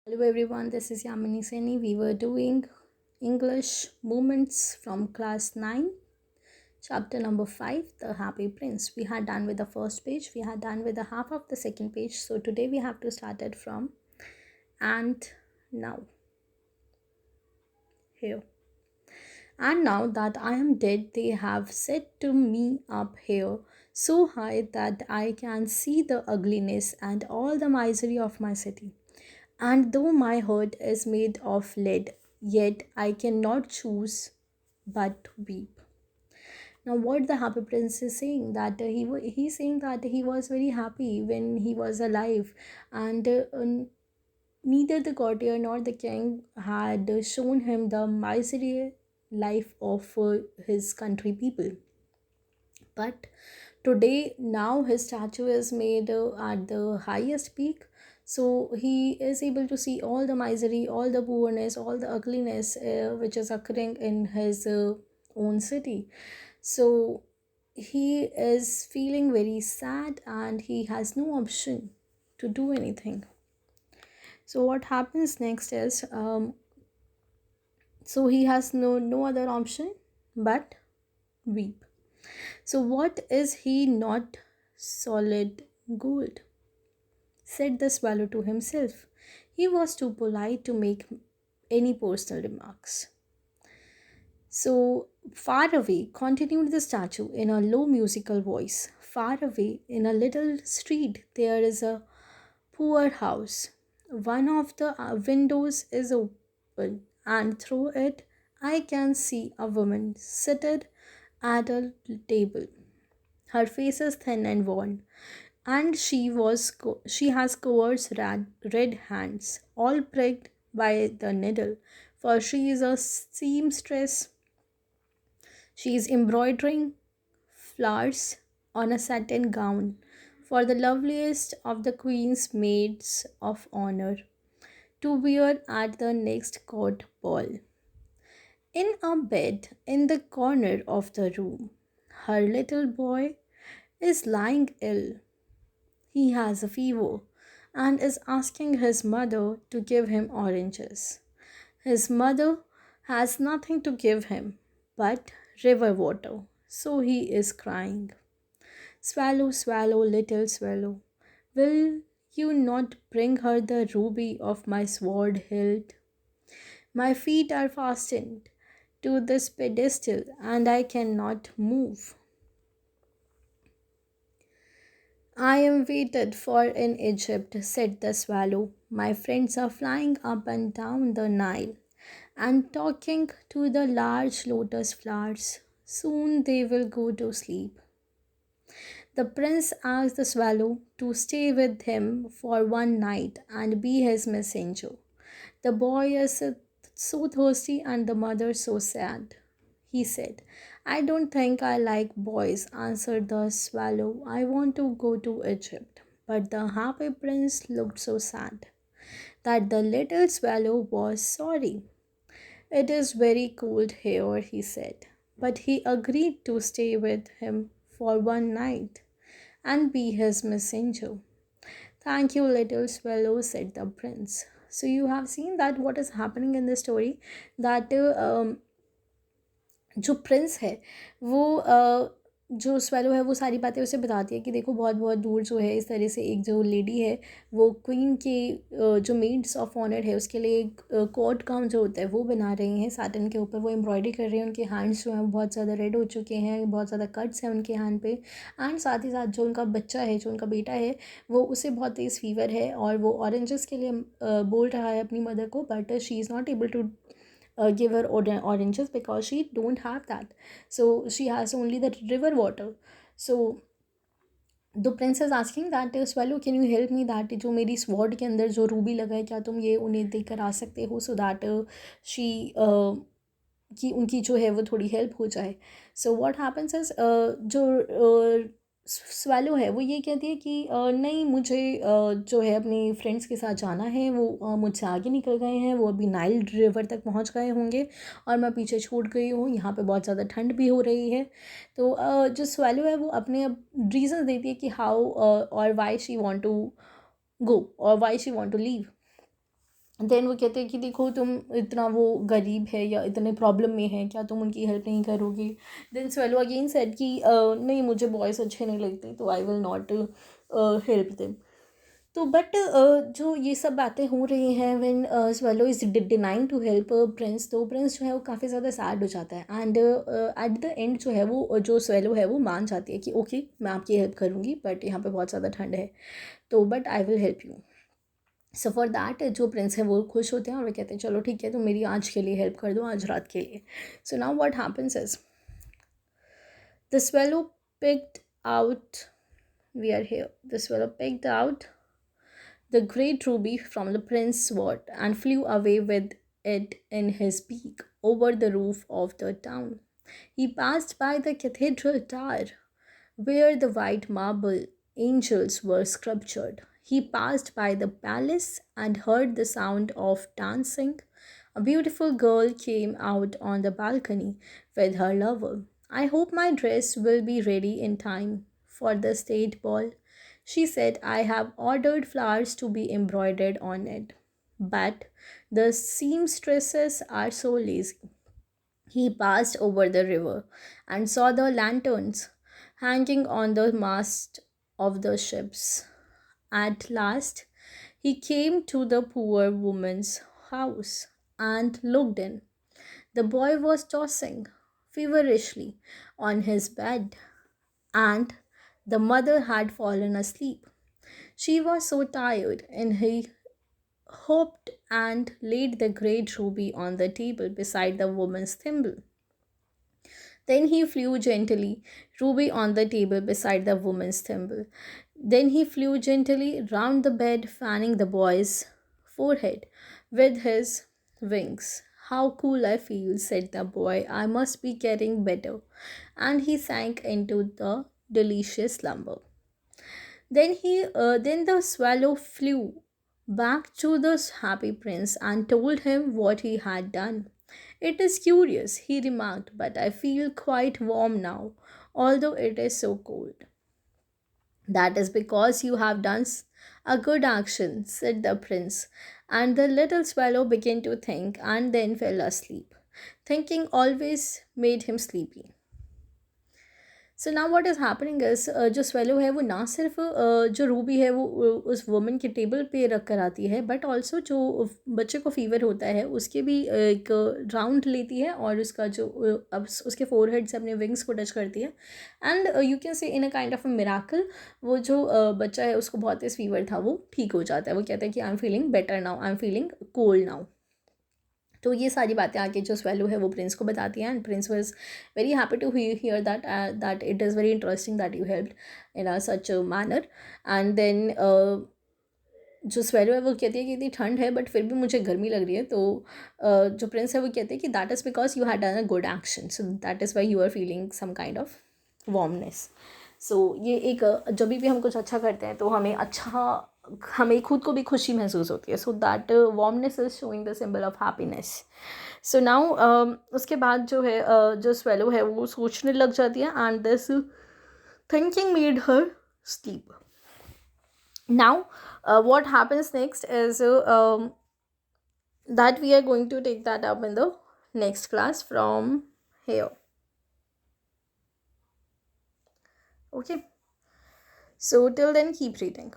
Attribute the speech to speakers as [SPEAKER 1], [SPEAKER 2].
[SPEAKER 1] Hello everyone, this is Yamini Seni. We were doing English Moments from class 9, chapter number 5, The Happy Prince. We had done with the first page, we had done with the half of the second page. So today we have to start it from and now. Here. And now that I am dead, they have set to me up here so high that I can see the ugliness and all the misery of my city. And though my heart is made of lead, yet I cannot choose but weep. Now, what the Happy Prince is saying that he's saying that he was very happy when he was alive, and neither the courtier nor the king had shown him the miserly life of his country people. But today, now his statue is made at the highest peak, so he is able to see all the misery, all the poorness, all the ugliness which is occurring in his own city. So he is feeling very sad and he has no option to do anything. So what happens next is so he has no other option but weep. So, what is he not solid gold? Said the swallow to himself. He was too polite to make any personal remarks. So, far away, continued the statue in a low musical voice. Far away, in a little street, there is a poor house. One of the windows is open, and through it, I can see a woman seated at a table. Her face is thin and worn, and she has coarse red hands, all pricked by the needle, for she is a seamstress. She is embroidering flowers on a satin gown for the loveliest of the queen's maids of honor to wear at the next court ball. In a bed in the corner of the room, her little boy is lying ill. He has a fever and is asking his mother to give him oranges. His mother has nothing to give him but river water, so he is crying. Swallow, swallow, little swallow, will you not bring her the ruby of my sword hilt? My feet are fastened to this pedestal and I cannot move. I am waited for in Egypt, said the swallow. My friends are flying up and down the Nile and talking to the large lotus flowers. Soon they will go to sleep. The prince asked the swallow to stay with him for one night and be his messenger. The boy is so thirsty and the mother so sad. He said, I don't think I like boys, answered the swallow. I want to go to Egypt. But the happy prince looked so sad that the little swallow was sorry. It is very cold here, he said. But he agreed to stay with him for one night and be his messenger. Thank you, little swallow, said the prince. So you have seen that what is happening in this story, that जो Prince है वो जो swallow है वो सारी बातें उसे बताती है कि देखो बहुत बहुत दूर जो है इस तरह से एक जो लेडी है वो क्वीन के जो मेड्स ऑफ ऑनर है उसके लिए एक कोट गाउन जो होता है वो बना रही हैं साटन के ऊपर, वो एम्ब्रॉयडरी कर रही हैं, उनके हैंड्स जो हैं बहुत ज़्यादा रेड हो चुके हैं, बहुत ज़्यादा कट्स हैं उनके हैंड पे। एंड साथ ही साथ जो उनका बच्चा है, जो उनका बेटा है, वो उसे बहुत तेज़ फीवर है और वो ऑरेंजेस के लिए बोल रहा है अपनी मदर को, but she is not able to give her oranges because she don't have that, so she has only the river water. So the prince is asking that swallow, can you help me that जो मेरी sword के अंदर जो Ruby लगा है क्या तुम ये उन्हें देकर आ सकते हो, so that she कि उनकी जो है वो थोड़ी हेल्प हो जाए। सो व्हाट हैपेंस इज जो स्वैलो है वो ये कहती है कि नहीं मुझे जो है अपने फ्रेंड्स के साथ जाना है, वो मुझसे आगे निकल गए हैं, वो अभी नाइल रिवर तक पहुंच गए होंगे और मैं पीछे छूट गई हूँ, यहाँ पे बहुत ज़्यादा ठंड भी हो रही है। तो जो स्वैलो है वो अपने रीज़न देती है कि हाउ और why she want to go और why she want to leave. Then वो कहते हैं कि देखो तुम इतना वो गरीब है या इतने प्रॉब्लम में है, क्या तुम उनकी हेल्प नहीं करोगे? देन स्वेलो अगेन सेड कि नहीं, मुझे बॉयज़ अच्छे नहीं लगते, तो I will not help them. तो बट जो ये सब बातें हो रही हैं, when swallow is denying to help prince, तो प्रिंस जो है वो काफ़ी ज़्यादा सैड हो जाता है। एंड एट द एंड जो है वो जो स्वेलो है वो मान जाती है कि ओके मैं आपकी हेल्प करूँगी, बट यहाँ पे बहुत ज़्यादा ठंड है, तो but I will help you. So for that जो प्रिंस है वो खुश होते हैं और वो कहते हैं चलो ठीक है, तुम मेरी आज के लिए हेल्प कर दो, आज रात के लिए। So now what happens is the swallow picked out we are here the swallow picked out the great ruby from the prince's sword and flew away with it in his beak over the roof of the town. He passed by the cathedral tower where the white marble angels were sculptured. He passed by the palace and heard the sound of dancing. A beautiful girl came out on the balcony with her lover. I hope my dress will be ready in time for the state ball. She said, I have ordered flowers to be embroidered on it. But the seamstresses are so lazy. He passed over the river and saw the lanterns hanging on the mast of the ships. At last, he came to the poor woman's house and looked in. The boy was tossing feverishly on his bed, and the mother had fallen asleep. She was so tired, and he hopped and laid the great ruby on the table beside the woman's thimble. Then he flew gently, Ruby on the table beside the woman's thimble. Then he flew gently round the bed, fanning the boy's forehead with his wings. How cool I feel, said the boy. I must be getting better. And he sank into the delicious slumber. Then the swallow flew back to the happy prince and told him what he had done. It is curious, he remarked, but I feel quite warm now, although it is so cold. That is because you have done a good action, said the prince. And the little swallow began to think and then fell asleep. Thinking always made him sleepy. So now what is happening is जो swallow है वो ना सिर्फ जो Ruby है वो उस woman के टेबल पे रख कर आती है, बट ऑल्सो जो बच्चे को फीवर होता है उसके भी एक राउंड लेती है और उसका जो अब उसके फोरहेड से अपने विंग्स को टच करती है। And you can say in a kind of a miracle, वो जो बच्चा है उसको बहुत तेज फीवर था वो ठीक हो जाता है। वो कहता है कि I am feeling better now, I am feeling cold now. तो ये सारी बातें आके जो स्वेलो है वो प्रिंस को बताती हैं, and prince was very happy to hear that it is very interesting that you helped in a such manner. And then जो स्वेलो है वो कहती है कि इतनी ठंड है बट फिर भी मुझे गर्मी लग रही है, तो जो प्रिंस है वो कहते हैं कि that is because you had done a good action, so that is why you are feeling some kind of warmness. So ये एक जब भी हम कुछ अच्छा करते हैं तो हमें खुद को भी खुशी महसूस होती है। So that warmness is showing the symbol of happiness. So now उसके बाद जो है जो स्वेलो है वो सोचने लग जाती है, and this thinking made her sleep. Now what happens next is that we are going to take that up in the next class from here. Okay, so till then keep reading.